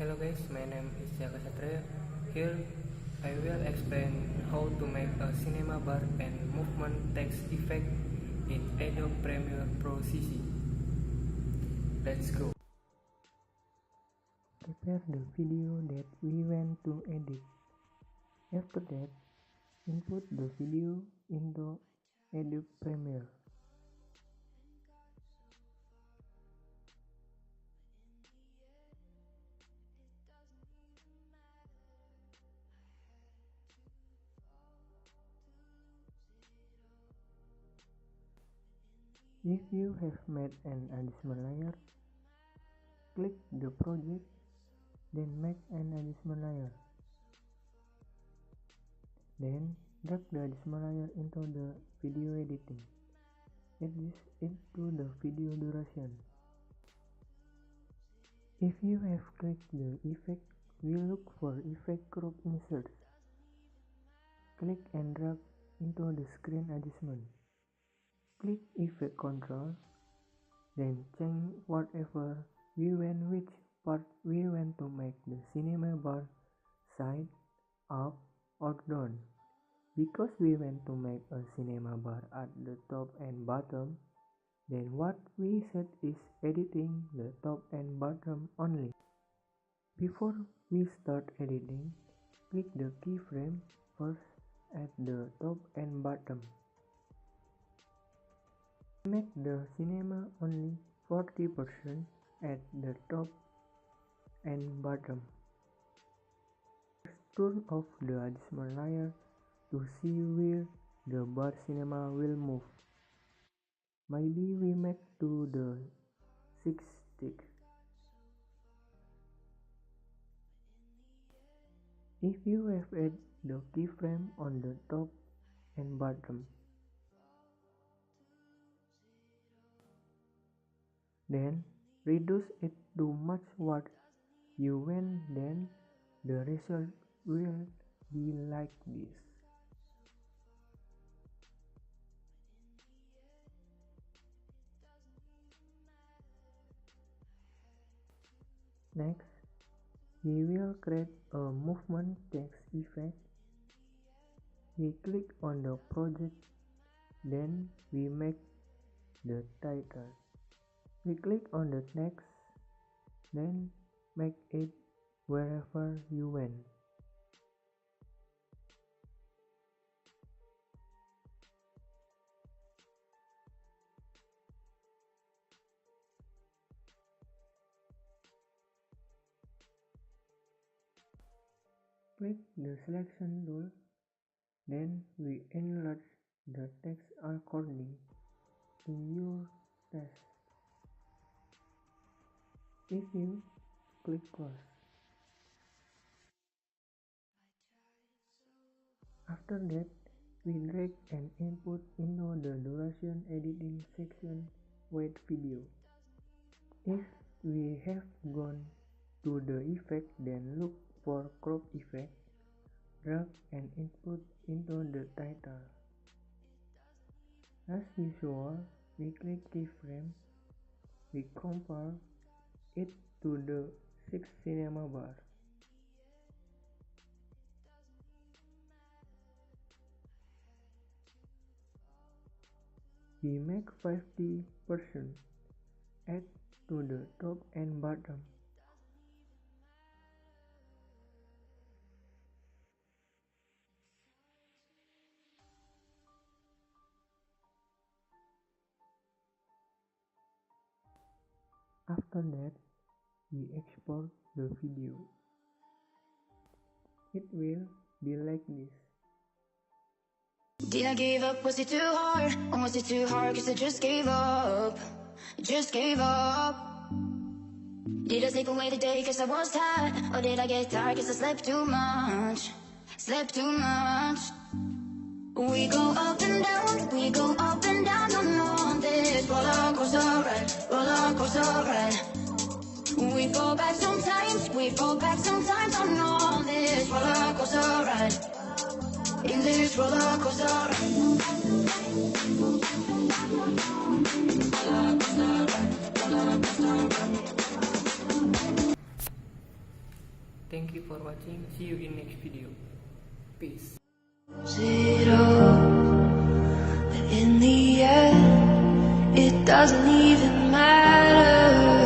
Hello guys, my name is Jaka Satria. Here I will explain how to make a cinema bar and movement text effect in Adobe Premiere Pro CC. Let's go. Prepare the video that we want to edit. After that, input the video into Adobe Premiere. If you have made an additional layer, click the project, then make an additional layer. Then drag the additional layer into the video editing. Adjust it to the video duration. If you have clicked the effect, we look for effect crop inserts. Click and drag into the screen adjustment. Click Effect Control, then change whatever we want, which part we want to make the cinema bar side, up or down. Because we want to make a cinema bar at the top and bottom, then what we set is editing the top and bottom only. Before we start editing, click the keyframe first at the top and bottom. Make the cinema only 40% at the top and bottom. Turn off the adjustment layer to see where the bar cinema will move. Maybe we make to the 6 stick. If you have added the keyframe on the top and bottom, then reduce it to match what you want, then the result will be like this. Next, we will create a movement text effect. We click on the project, then we make the title. We click on the text, then make it wherever you want. Click the selection tool, then we enlarge the text according to your taste. If you click close. After that, we drag and input into the duration editing section wait video. If we have gone to the effect, then look for crop effect, drag and input into the title. As usual, we click keyframe, we compare it to the 6 cinema bar. We make 50%, add to the top and bottom. After that, we export the video. It will be like this. Did I give up? Was it too hard? Or was it too hard cause I just gave up? Just gave up. Did I sleep away the day cause I was tired? Or did I get tired cause I slept too much? Slept too much. We go up and down, we go up and down on this roller coaster ride, roller coaster ride. We fall back sometimes, we fall back sometimes on this roller coaster ride. In this roller coaster ride. Roller coaster ride, roller coaster ride. Thank you for watching. See you in next video. Peace. But in the end, it doesn't even matter.